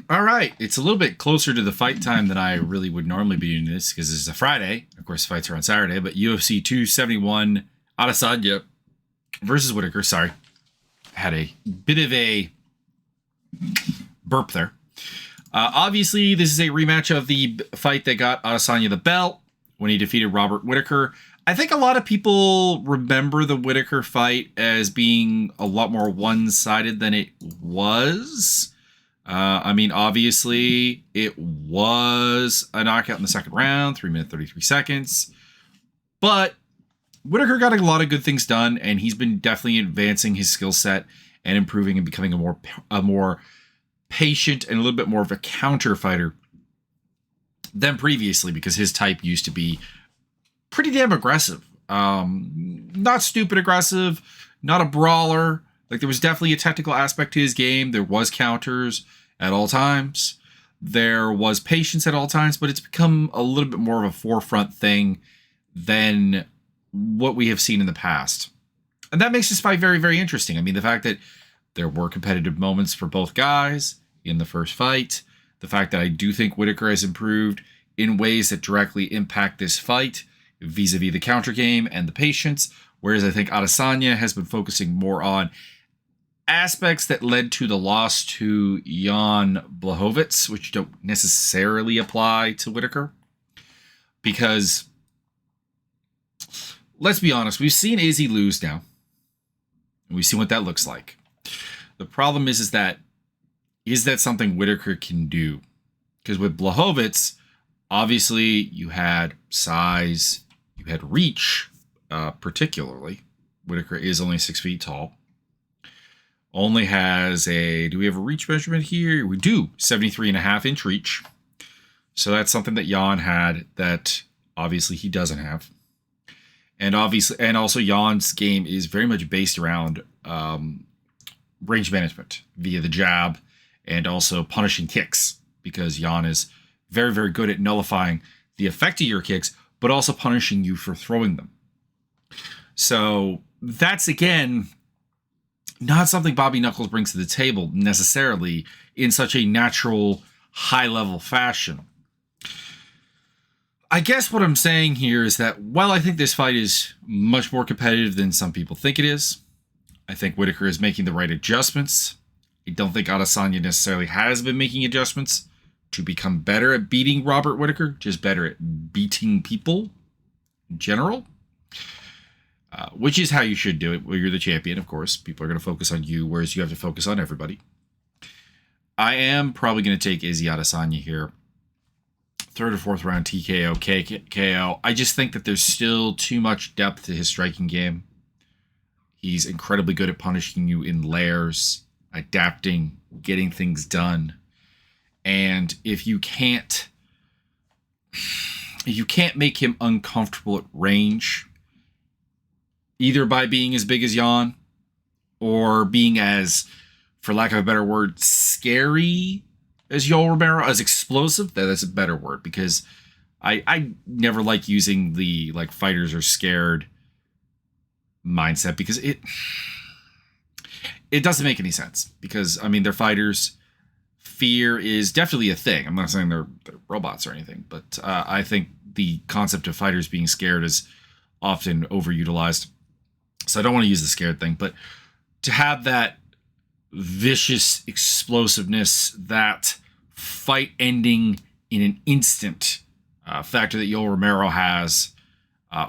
All right. It's a little bit closer to the fight time than I really would normally be doing this because it's a Friday. Of course, fights are on Saturday, but UFC 271 Adesanya versus Whittaker. Sorry. Had a bit of a burp there. Obviously, this is a rematch of the fight that got Adesanya the belt when he defeated Robert Whittaker. I think a lot of people remember the Whittaker fight as being a lot more one-sided than it was. Obviously, it was a knockout in the second round, 3 minutes, 33 seconds. But Whittaker got a lot of good things done, and he's been definitely advancing his skill set and improving and becoming a more patient and a little bit more of a counter fighter than previously, because his type used to be pretty damn aggressive. Not stupid aggressive, not a brawler. Like, there was definitely a technical aspect to his game. There was counters at all times. There was patience at all times, but it's become a little bit more of a forefront thing than what we have seen in the past. And that makes this fight very, very interesting. I mean, the fact that there were competitive moments for both guys in the first fight, the fact that I do think Whittaker has improved in ways that directly impact this fight vis-a-vis the counter game and the patience, whereas I think Adesanya has been focusing more on aspects that led to the loss to Jan Blachowicz, which don't necessarily apply to Whittaker. Because, let's be honest, we've seen Izzy lose now. And we've seen what that looks like. The problem is that something Whittaker can do? Because with Blachowicz, obviously you had size, you had reach, particularly. Whittaker is only 6 feet tall. Only has do we have a reach measurement here? We do, 73.5-inch reach. So that's something that Jan had that obviously he doesn't have. And also Jan's game is very much based around range management via the jab and also punishing kicks, because Jan is very, very good at nullifying the effect of your kicks, but also punishing you for throwing them. So that's, again, not something Bobby Knuckles brings to the table necessarily in such a natural, high-level fashion. I guess what I'm saying here is that while I think this fight is much more competitive than some people think it is, I think Whittaker is making the right adjustments. I don't think Adesanya necessarily has been making adjustments to become better at beating Robert Whittaker, just better at beating people in general. Which is how you should do it. Well, you're the champion, of course. People are going to focus on you, whereas you have to focus on everybody. I am probably going to take Izzy Adesanya here. 3rd or 4th round TKO, KO. I just think that there's still too much depth to his striking game. He's incredibly good at punishing you in layers, adapting, getting things done. And if you can't make him uncomfortable at range, either by being as big as Jan or being as, for lack of a better word, scary as Yoel Romero, as explosive, that's a better word, because I never like using the fighters are scared mindset, because it doesn't make any sense. Because, I mean, they're fighters. Fear is definitely a thing. I'm not saying they're robots or anything, but I think the concept of fighters being scared is often overutilized. So I don't want to use the scared thing, but to have that vicious explosiveness, that fight ending in an instant factor that Yoel Romero has,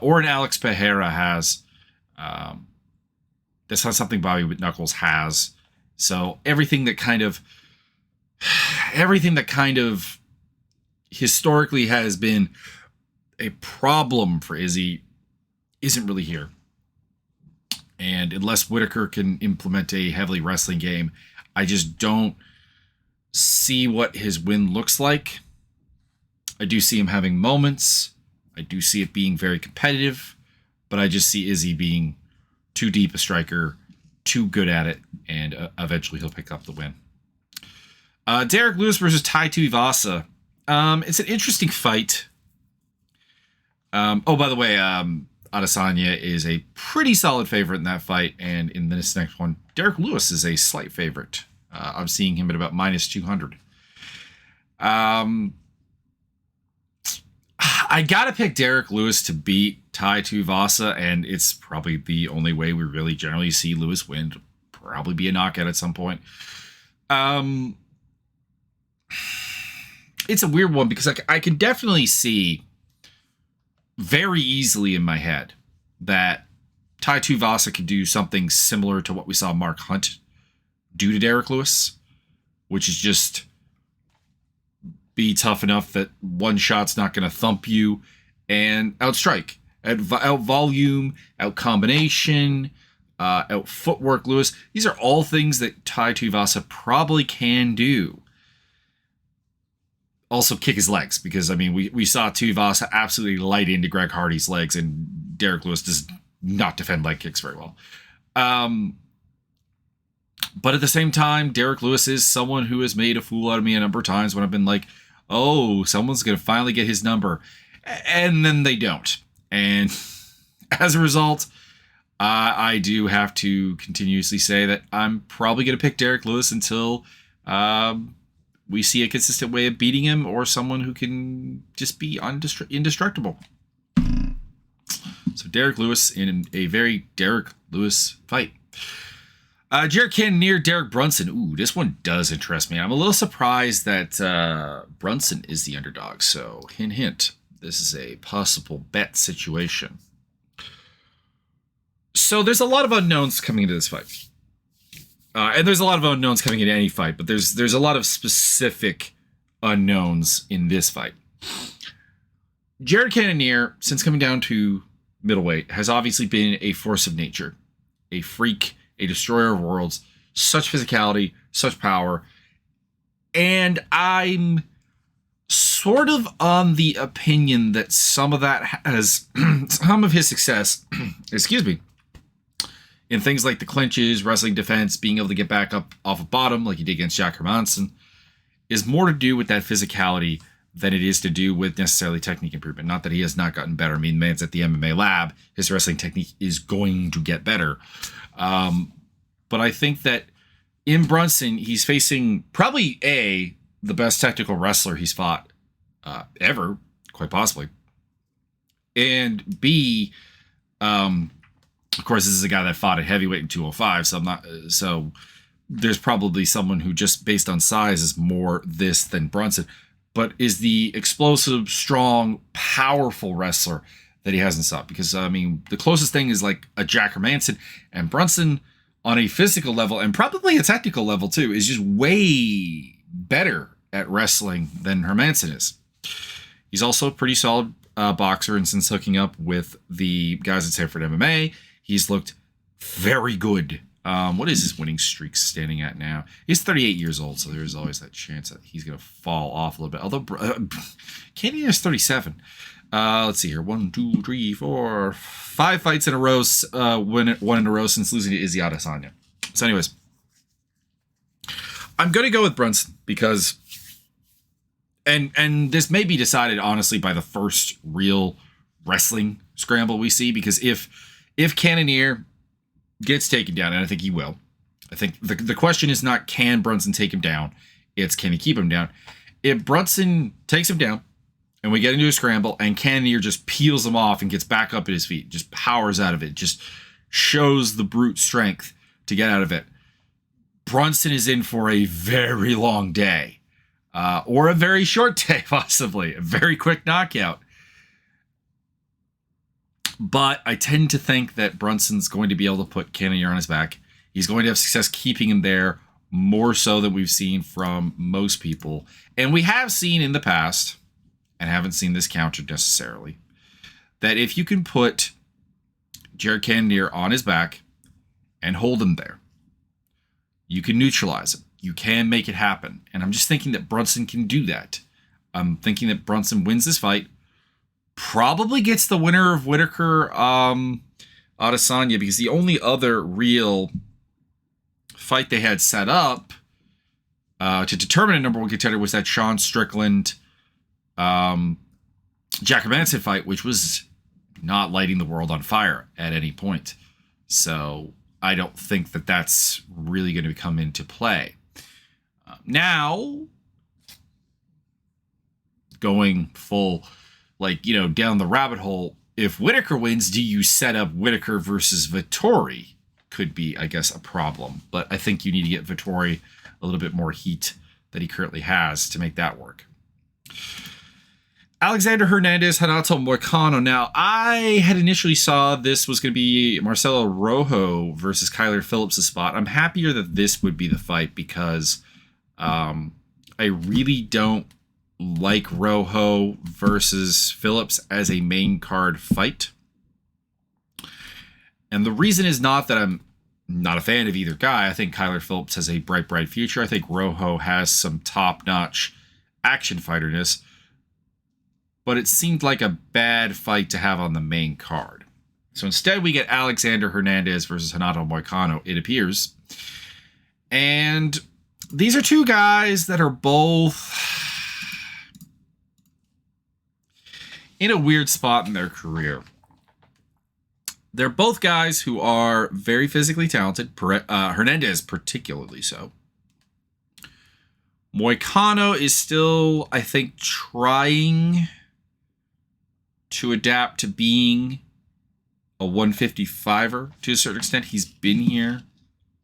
or an Alex Pereira has, that's not something Bobby Knuckles has. So everything that kind of historically has been a problem for Izzy isn't really here. And unless Whittaker can implement a heavily wrestling game, I just don't see what his win looks like. I do see him having moments. I do see it being very competitive. But I just see Izzy being too deep a striker, too good at it, and eventually he'll pick up the win. Derrick Lewis versus Tai Tuivasa. It's an interesting fight. By the way, Adesanya is a pretty solid favorite in that fight, and in this next one, Derrick Lewis is a slight favorite. I'm seeing him at about -200. I gotta pick Derrick Lewis to beat Tai Tuivasa, and it's probably the only way we really generally see Lewis win. It'll probably be a knockout at some point. It's a weird one because I can definitely see very easily in my head that Tai Tuivasa could do something similar to what we saw Mark Hunt do to Derrick Lewis, which is just be tough enough that one shot's not going to thump you and outstrike, out volume, out combination, out footwork Lewis. These are all things that Tai Tuivasa probably can do. Also kick his legs, because, I mean, we saw Tuivasa absolutely light into Greg Hardy's legs, and Derrick Lewis does not defend leg kicks very well. But at the same time, Derrick Lewis is someone who has made a fool out of me a number of times when I've been like, oh, someone's going to finally get his number. And then they don't. And as a result, I do have to continuously say that I'm probably going to pick Derrick Lewis until we see a consistent way of beating him, or someone who can just be indestructible. So Derrick Lewis in a very Derrick Lewis fight. Jared Cannonier, Derek Brunson. Ooh, this one does interest me. I'm a little surprised that Brunson is the underdog. So hint, hint. This is a possible bet situation. So there's a lot of unknowns coming into this fight. And there's a lot of unknowns coming into any fight, but there's a lot of specific unknowns in this fight. Jared Cannonier, since coming down to middleweight, has obviously been a force of nature, a freak, a destroyer of worlds, such physicality, such power. And I'm sort of on the opinion that some of that has, some of his success, excuse me, in things like the clinches, wrestling defense, being able to get back up off of bottom like he did against Jack Hermanson, is more to do with that physicality than it is to do with necessarily technique improvement. Not that he has not gotten better. I mean, man's at the MMA lab. His wrestling technique is going to get better. But I think that in Brunson, he's facing probably the best technical wrestler he's fought ever, quite possibly. And B, of course, this is a guy that fought at heavyweight in 205, so there's probably someone who just based on size is more this than Brunson, but is the explosive, strong, powerful wrestler that he hasn't sought. Because, I mean, the closest thing is like a Jack Hermanson, and Brunson on a physical level and probably a technical level too is just way better at wrestling than Hermanson is. He's also a pretty solid boxer, and since hooking up with the guys at Sanford MMA, he's looked very good. What is his winning streak standing at now? He's 38 years old, so there's always that chance that he's going to fall off a little bit. Although Cannonier is 37. Let's see here. 1, 2, 3, 4, 5 fights in a row. One in a row since losing to Izzy Adesanya. So anyways, I'm going to go with Brunson because, and this may be decided honestly by the first real wrestling scramble we see, because if Cannonier gets taken down, and I think he will, I think the question is not can Brunson take him down, it's can he keep him down. If Brunson takes him down and we get into a scramble and Cannonier just peels him off and gets back up at his feet, just powers out of it, just shows the brute strength to get out of it, Brunson is in for a very long day, or a very short day, possibly a very quick knockout. But I tend to think that Brunson's going to be able to put Cannonier on his back. He's going to have success keeping him there, more so than we've seen from most people. And we have seen in the past, and haven't seen this countered necessarily, that if you can put Jared Cannonier on his back and hold him there, you can neutralize him. You can make it happen. And I'm just thinking that Brunson can do that. I'm thinking that Brunson wins this fight, probably gets the winner of Whittaker Adesanya, because the only other real fight they had set up to determine a number one contender was that Sean Strickland Jack Hermanson fight, which was not lighting the world on fire at any point. So I don't think that that's really going to come into play. Now, going full, down the rabbit hole. If Whittaker wins, do you set up Whittaker versus Vettori? Could be, I guess, a problem. But I think you need to get Vettori a little bit more heat that he currently has to make that work. Alexander Hernandez, Anatomicano. Now, I had initially saw this was going to be Marcelo Rojo versus Kyler Phillips' spot. I'm happier that this would be the fight because I really don't like Rojo versus Phillips as a main card fight. And the reason is not that I'm not a fan of either guy. I think Kyler Phillips has a bright future. I think Rojo has some top-notch action fighterness. But it seemed like a bad fight to have on the main card. So instead, we get Alexander Hernandez versus Anatomicano, it appears. And these are two guys that are both in a weird spot in their career. They're both guys who are very physically talented, Hernandez particularly so. Moicano is still, I think, trying to adapt to being a 155er to a certain extent. He's been here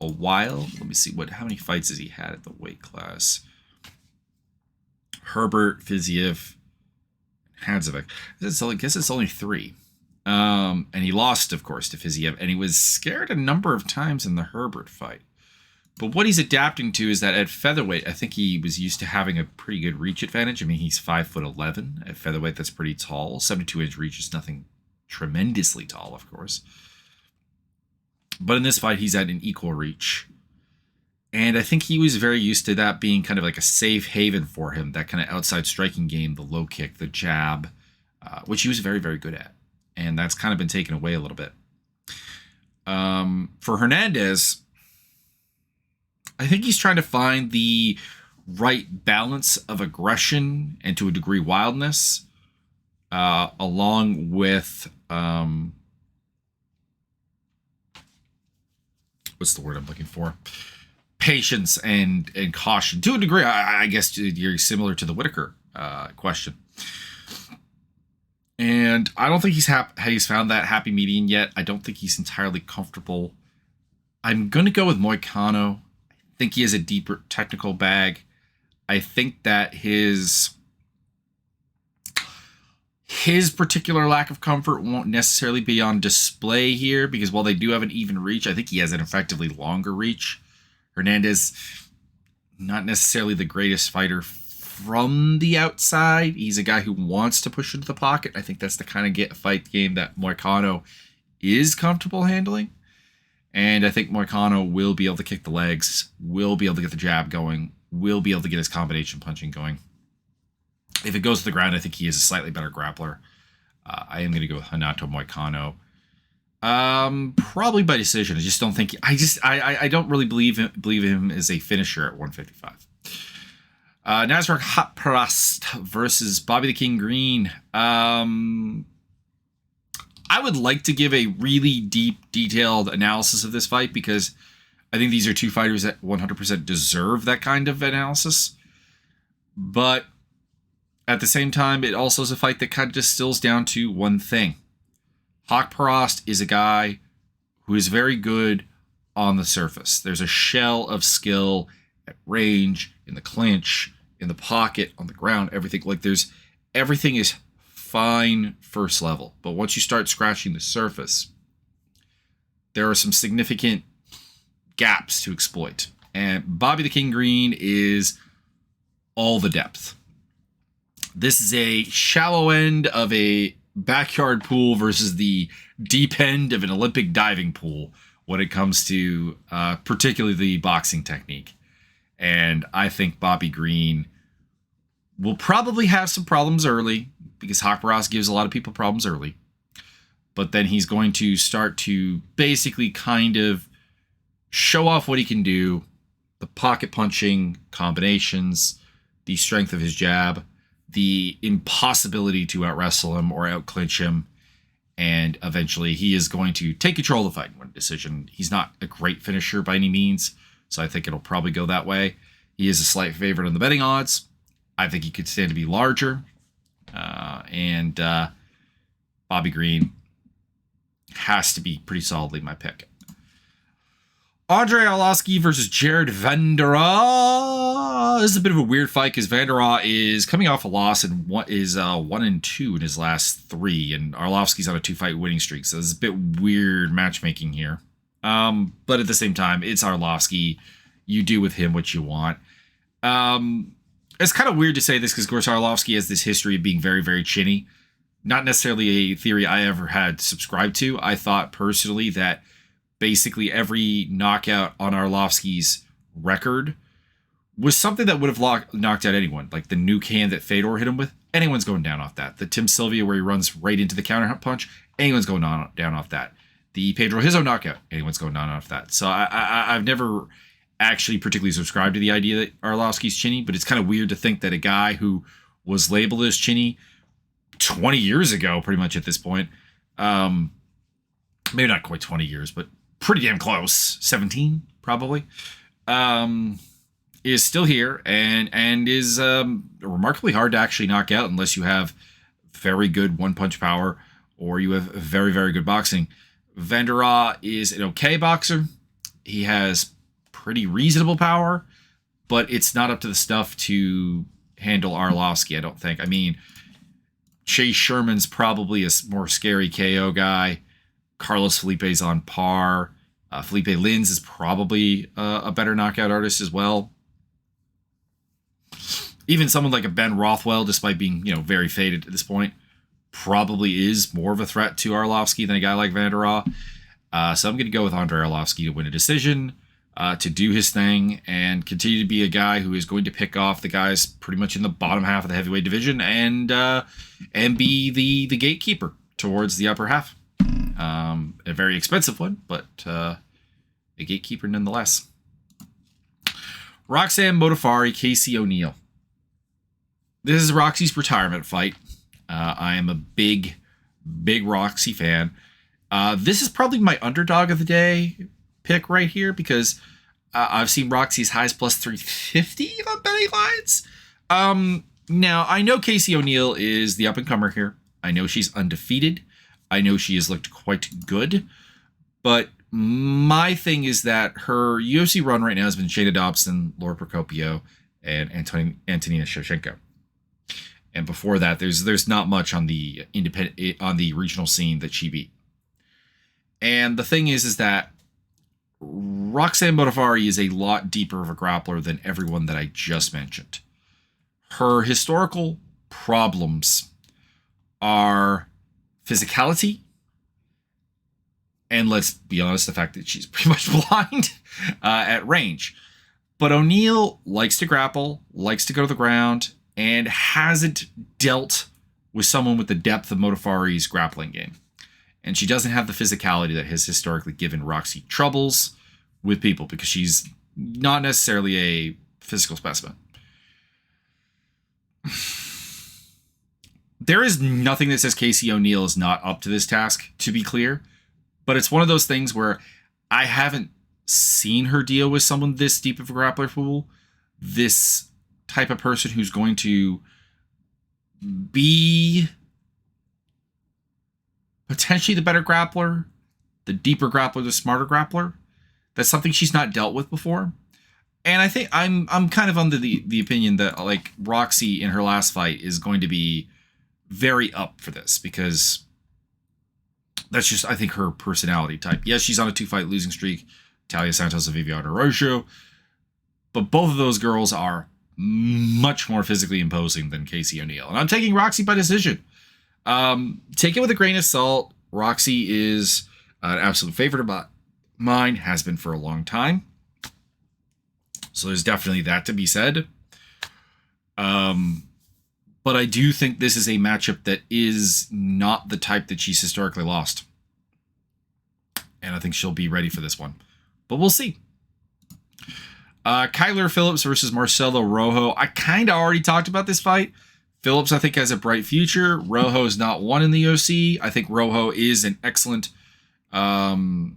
a while. Let me see how many fights has he had at the weight class. Herbert, Fiziev, Hadzovic. I guess it's only 3. And he lost, of course, to Fiziev, and he was scared a number of times in the Herbert fight. But what he's adapting to is that at featherweight, I think he was used to having a pretty good reach advantage. I mean, he's 5'11". At featherweight, that's pretty tall. 72-inch reach is nothing tremendously tall, of course. But in this fight, he's at an equal reach. And I think he was very used to that being kind of like a safe haven for him, that kind of outside striking game, the low kick, the jab, which he was very, very good at. And that's kind of been taken away a little bit. For Hernandez, I think he's trying to find the right balance of aggression and to a degree wildness, along with what's the word I'm looking for? Patience and caution. To a degree, I guess you're similar to the Whittaker question. And I don't think he's found that happy median yet. I don't think he's entirely comfortable. I'm going to go with Moicano. I think he has a deeper technical bag. I think that his particular lack of comfort won't necessarily be on display here, because while they do have an even reach, I think he has an effectively longer reach. Hernandez, not necessarily the greatest fighter from the outside. He's a guy who wants to push into the pocket. I think that's the kind of fight game that Moicano is comfortable handling. And I think Moicano will be able to kick the legs, will be able to get the jab going, will be able to get his combination punching going. If it goes to the ground, I think he is a slightly better grappler. I am going to go with Anatomicano. Probably by decision. I just don't think... I don't really believe him as a finisher at 155. Nasrat Haqparast versus Bobby the King Green. I would like to give a really deep, detailed analysis of this fight, because I think these are two fighters that 100% deserve that kind of analysis. But at the same time, it also is a fight that kind of distills down to one thing. Haqparast is a guy who is very good on the surface. There's a shell of skill at range, in the clinch, in the pocket, on the ground, everything. Everything is fine first level. But once you start scratching the surface, there are some significant gaps to exploit. And Bobby the King Green is all the depth. This is a shallow end of a backyard pool versus the deep end of an Olympic diving pool when it comes to particularly the boxing technique. And I think Bobby Green will probably have some problems early, because Haqparast gives a lot of people problems early. But then he's going to start to basically kind of show off what he can do, the pocket punching combinations, the strength of his jab, the impossibility to out-wrestle him or out-clinch him. And eventually he is going to take control of the fight and win a decision. He's not a great finisher by any means, so I think it'll probably go that way. He is a slight favorite on the betting odds. I think he could stand to be larger. and Bobby Green has to be pretty solidly my pick. Andrei Arlovski versus Jared Vanderaa. This is a bit of a weird fight because Vanderaa is coming off a loss and is 1-2 in his last 3, and Arlovski's on a 2-fight winning streak. So this is a bit weird matchmaking here. But at the same time, it's Arlovski. You do with him what you want. It's kind of weird to say this because, of course, Arlovski has this history of being very, very chinny. Not necessarily a theory I ever had subscribed to. I thought personally that basically every knockout on Arlovski's record was something that would have knocked out anyone. Like the nuke hand that Fedor hit him with, anyone's going down off that. The Tim Sylvia where he runs right into the counter punch, anyone's going down off that. The Pedro Hizzo knockout, anyone's going down off that. So I've never actually particularly subscribed to the idea that Arlovski's chinny, but it's kind of weird to think that a guy who was labeled as chinny 20 years ago, pretty much at this point, maybe not quite 20 years, but pretty damn close, 17 probably, is still here and is remarkably hard to actually knock out unless you have very good one-punch power or you have very, very good boxing. Vanderaa is an okay boxer. He has pretty reasonable power, but it's not up to the stuff to handle Arlovski, I don't think. I mean, Chase Sherman's probably a more scary KO guy. Carlos Felipe's on par. Felipe Lins is probably a better knockout artist as well. Even someone like a Ben Rothwell, despite being very faded at this point, probably is more of a threat to Arlovski than a guy like Vanderaa. So I'm going to go with Andrei Arlovski to win a decision, to do his thing, and continue to be a guy who is going to pick off the guys pretty much in the bottom half of the heavyweight division and be the gatekeeper towards the upper half. A very expensive one, but a gatekeeper nonetheless. Roxanne Modafferi, Casey O'Neill. This is Roxy's retirement fight. I am a big Roxy fan. This is probably my underdog of the day pick right here because I've seen Roxy's highs plus 350 on betting lines. Now, I know Casey O'Neill is the up-and-comer here. I know she's undefeated. I know she has looked quite good. But my thing is that her UFC run right now has been Shayna Dobson, Laura Procopio, and Antonina Shevchenko. And before that, there's not much on the regional scene that she beat. And the thing is that Roxanne Modafferi is a lot deeper of a grappler than everyone that I just mentioned. Her historical problems are physicality, and let's be honest, the fact that she's pretty much blind at range. But O'Neill likes to grapple, likes to go to the ground, and hasn't dealt with someone with the depth of Modafferi's grappling game. And she doesn't have the physicality that has historically given Roxy troubles with people because she's not necessarily a physical specimen. There is nothing that says Casey O'Neill is not up to this task, to be clear. But it's one of those things where I haven't seen her deal with someone this deep of a grappler pool. This type of person who's going to be potentially the better grappler, the deeper grappler, the smarter grappler. That's something she's not dealt with before. And I think I'm kind of under the opinion that like Roxy in her last fight is going to be very up for this because that's just, I think, her personality type. Yes, she's on a 2-fight losing streak, Talia Santos and Viviana Rojo, but both of those girls are much more physically imposing than Casey O'Neill. And I'm taking Roxy by decision. Take it with a grain of salt. Roxy is an absolute favorite of mine, has been for a long time. So there's definitely that to be said. But I do think this is a matchup that is not the type that she's historically lost. And I think she'll be ready for this one. But we'll see. Kyler Phillips versus Marcelo Rojo. I kind of already talked about this fight. Phillips, I think, has a bright future. Rojo is not one in the UFC. I think Rojo is an excellent... the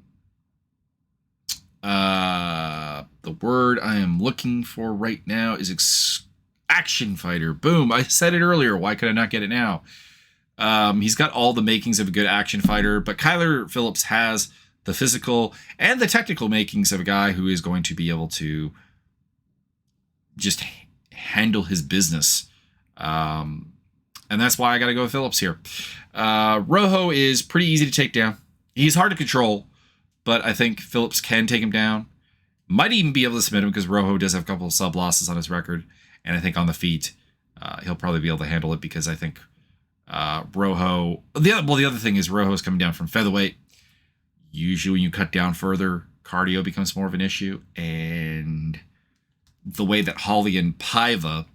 word I am looking for right now is action fighter. Boom. I said it earlier. Why could I not get it now? He's got all the makings of a good action fighter, but Kyler Phillips has the physical and the technical makings of a guy who is going to be able to just handle his business. And that's why I got to go with Phillips here. Rojo is pretty easy to take down. He's hard to control, but I think Phillips can take him down. Might even be able to submit him because Rojo does have a couple of sub losses on his record. And I think on the feet, he'll probably be able to handle it because I think Rojo... the other thing is Rojo's coming down from featherweight. Usually when you cut down further, cardio becomes more of an issue. And the way that Holly and Paiva,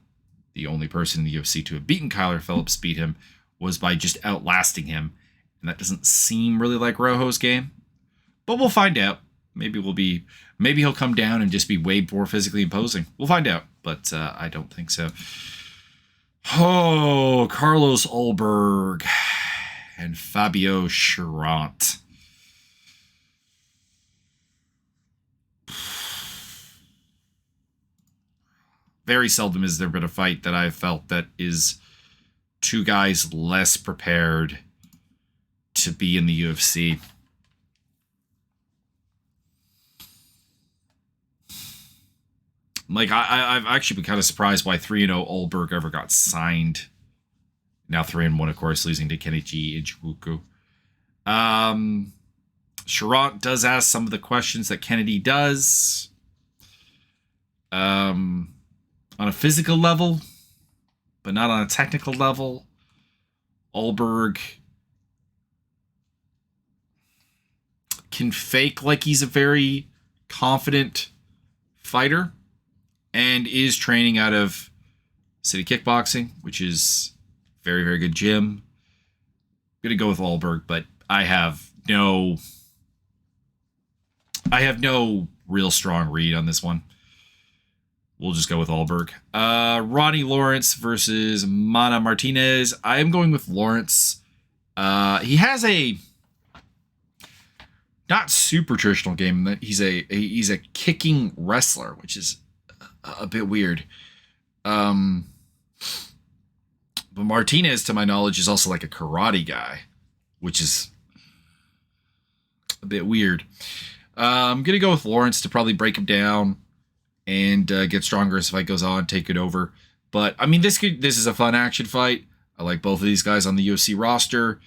the only person in the UFC to have beaten Kyler Phillips, beat him, was by just outlasting him. And that doesn't seem really like Rojo's game. But we'll find out. Maybe he'll come down and just be way more physically imposing. We'll find out, but I don't think so. Oh, Carlos Ulberg and Fabio Cherant. Very seldom has there been a fight that I've felt that is two guys less prepared to be in the UFC. Like, I've actually been kind of surprised why 3-0 Ulberg ever got signed. Now 3-1, of course, losing to Kenichi Ichikuku. Cherant does ask some of the questions that Kennedy does. On a physical level, but not on a technical level. Ulberg can fake like he's a very confident fighter and is training out of City Kickboxing, which is very, very good gym. I'm going to go with Ulberg, but I have no real strong read on this one. We'll just go with Ulberg. Ronnie Lawrence versus Mana Martinez. I am going with Lawrence. He has a not super traditional game. He's a kicking wrestler, which is a bit weird. But Martinez, to my knowledge, is also like a karate guy, which is a bit weird. I'm going to go with Lawrence to probably break him down and get stronger as the fight goes on, take it over. But, I mean, this is a fun action fight. I like both of these guys on the UFC roster.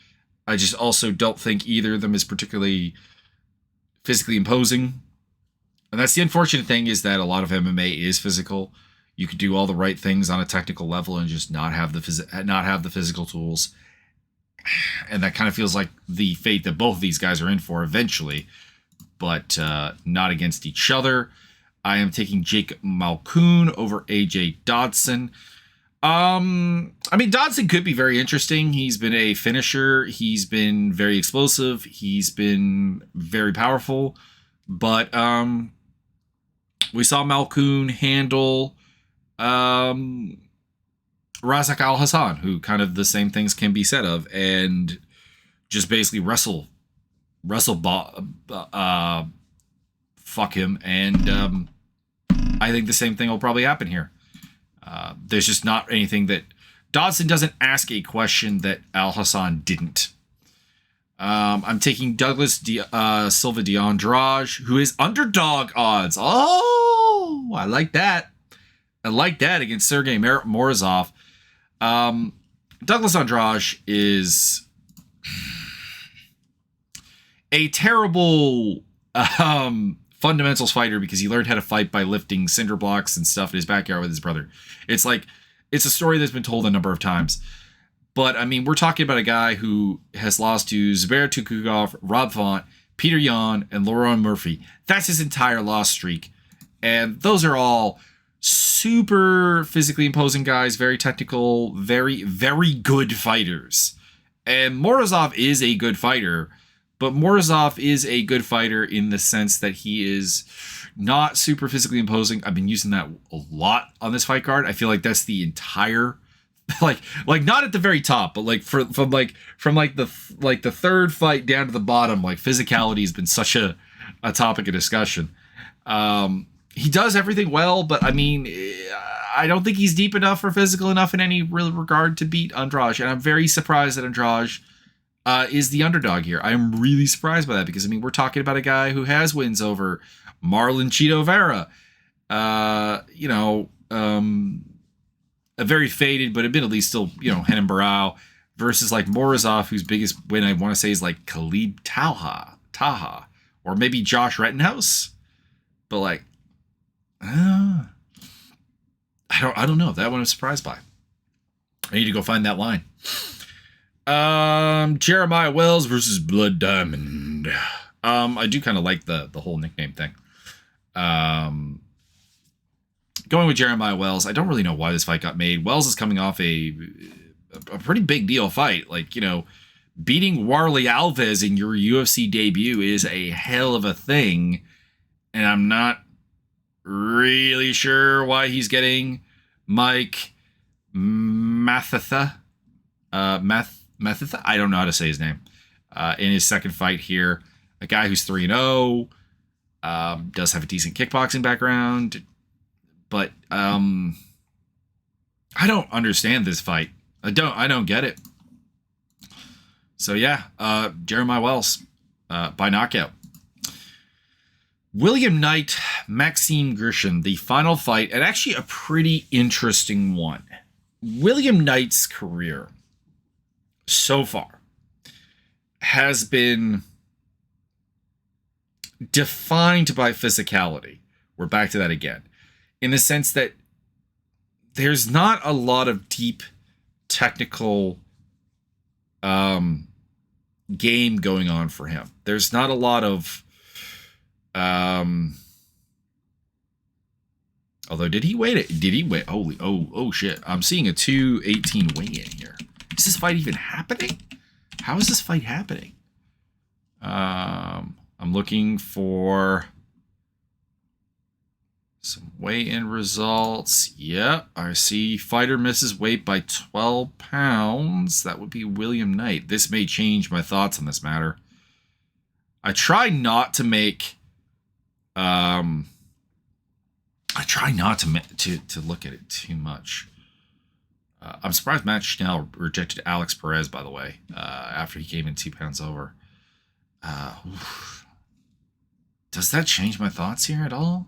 I just also don't think either of them is particularly physically imposing. And that's the unfortunate thing, is that a lot of MMA is physical. You could do all the right things on a technical level and just not have the physical tools. And that kind of feels like the fate that both of these guys are in for eventually, but not against each other. I am taking Jake Malkoun over AJ Dodson. I mean, Dodson could be very interesting. He's been a finisher. He's been very explosive. He's been very powerful. But we saw Malkoun handle Razak Al Hassan, who kind of the same things can be said of, and just basically fuck him. And I think the same thing will probably happen here. There's just not anything that Dodson doesn't ask a question that Al Hassan didn't. I'm taking Douglas Silva de Andrade, who is underdog odds. Oh, I like that. I like that against Sergey Morozov. Douglas Andrade is a terrible fundamentals fighter because he learned how to fight by lifting cinder blocks and stuff in his backyard with his brother. It's like, it's a story that's been told a number of times. But, I mean, we're talking about a guy who has lost to Zubair Tukhugov, Rob Font, Peter Yan, and Laurent Murphy. That's his entire loss streak. And those are all super physically imposing guys, very technical, very, very good fighters. And Morozov is a good fighter, but Morozov is a good fighter in the sense that he is not super physically imposing. I've been using that a lot on this fight card. I feel like that's the entire, like not at the very top, but like from the third fight down to the bottom, like physicality has been such a topic of discussion. He does everything well, but I mean, I don't think he's deep enough or physical enough in any real regard to beat Andrade. And I'm very surprised that Andrade is the underdog here. I'm really surprised by that because, I mean, we're talking about a guy who has wins over Marlon Cheeto Vera. A very faded, but admittedly still, Renan Barao versus like Morozov, whose biggest win I want to say is like Khalib Taha, or maybe Josh Rettenhouse. But like, I don't know. That one I'm surprised by. I need to go find that line. Jeremiah Wells versus Blood Diamond. I do kind of like the whole nickname thing. Going with Jeremiah Wells, I don't really know why this fight got made. Wells is coming off a pretty big deal fight. Like, beating Warley Alves in your UFC debut is a hell of a thing. And I'm not really sure why he's getting Mike Mathetha. Mathetha? I don't know how to say his name. In his second fight here. A guy who's 3-0. Does have a decent kickboxing background. But I don't understand this fight. I don't get it. So yeah, Jeremiah Wells by knockout. William Knight, Maxime Grishim, the final fight, and actually a pretty interesting one. William Knight's career so far has been defined by physicality. We're back to that again. In the sense that there's not a lot of deep technical game going on for him. There's not a lot of although did he weigh? Holy oh shit. I'm seeing a 218 weigh-in here. Is this fight even happening? How is this fight happening? I'm looking for some weigh-in results. Yep, I see fighter misses weight by 12 pounds. That would be William Knight. This may change my thoughts on this matter. I try not to make... I try not to look at it too much. I'm surprised Matt Schnell rejected Alex Perez, by the way, after he came in 2 pounds over. Does that change my thoughts here at all?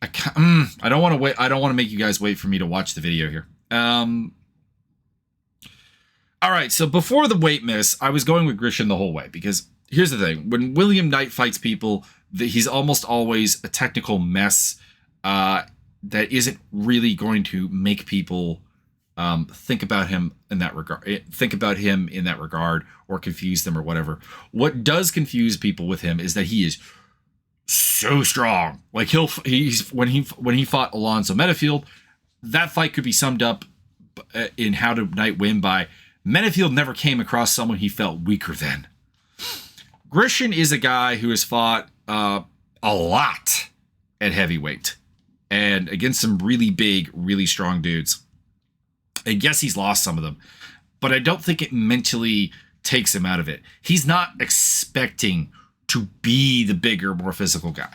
I don't want to wait. I don't want to make you guys wait for me to watch the video here. All right. So before the weight miss, I was going with Grisham the whole way because here's the thing: when William Knight fights people, he's almost always a technical mess that isn't really going to make people think about him in that regard, or confuse them or whatever. What does confuse people with him is that he is so strong. Like when he fought Alonzo Metafield, that fight could be summed up in how did Knight win by Metafield never came across someone he felt weaker than. Grisham is a guy who has fought a lot at heavyweight and against some really big, really strong dudes. And yes, he's lost some of them, but I don't think it mentally takes him out of it. He's not expecting to be the bigger, more physical guy.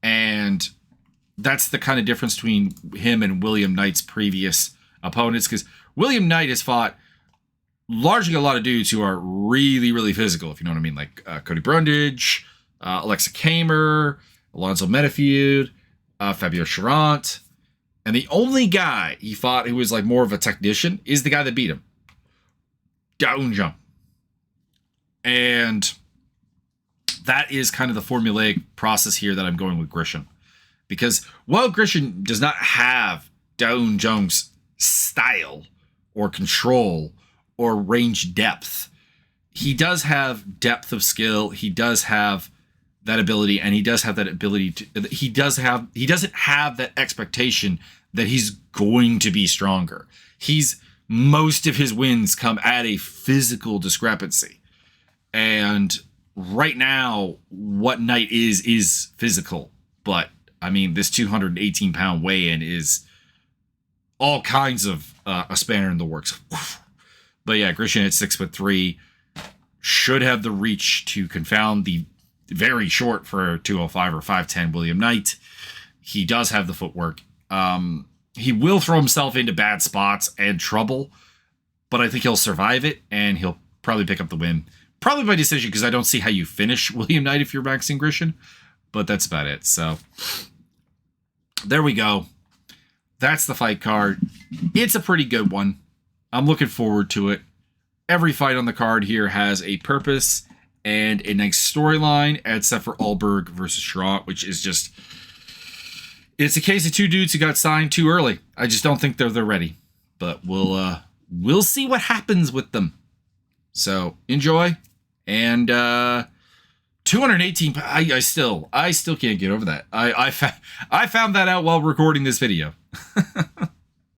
And that's the kind of difference between him and William Knight's previous opponents, because William Knight has fought largely a lot of dudes who are really, really physical, if you know what I mean, like Cody Brundage, Alexa Kamer, Alonzo Metafield, Fabio Charant. And the only guy he fought who was like more of a technician is the guy that beat him, Da Un Jung. And that is kind of the formulaic process here that I'm going with Grisham. Because while Grisham does not have Da Un Jung's style or control or range depth, he does have depth of skill. He does have that ability, and he does have that ability to, he doesn't have that expectation that he's going to be stronger. Most of his wins come at a physical discrepancy. And right now, what Knight is physical. But, I mean, this 218-pound weigh-in is all kinds of a spanner in the works. But yeah, Grisham at 6'3" should have the reach to confound the very short for 205 or 5'10 William Knight. He does have the footwork. He will throw himself into bad spots and trouble, but I think he'll survive it, and he'll probably pick up the win. Probably by decision, because I don't see how you finish William Knight if you're maxing Grishim, but that's about it. So there we go. That's the fight card. It's a pretty good one. I'm looking forward to it. Every fight on the card here has a purpose and a nice storyline, except for Alberg versus Sherrod, which is just... It's a case of two dudes who got signed too early. I just don't think they're ready. But we'll see what happens with them. So enjoy. And 218. I still can't get over that. I found that out while recording this video.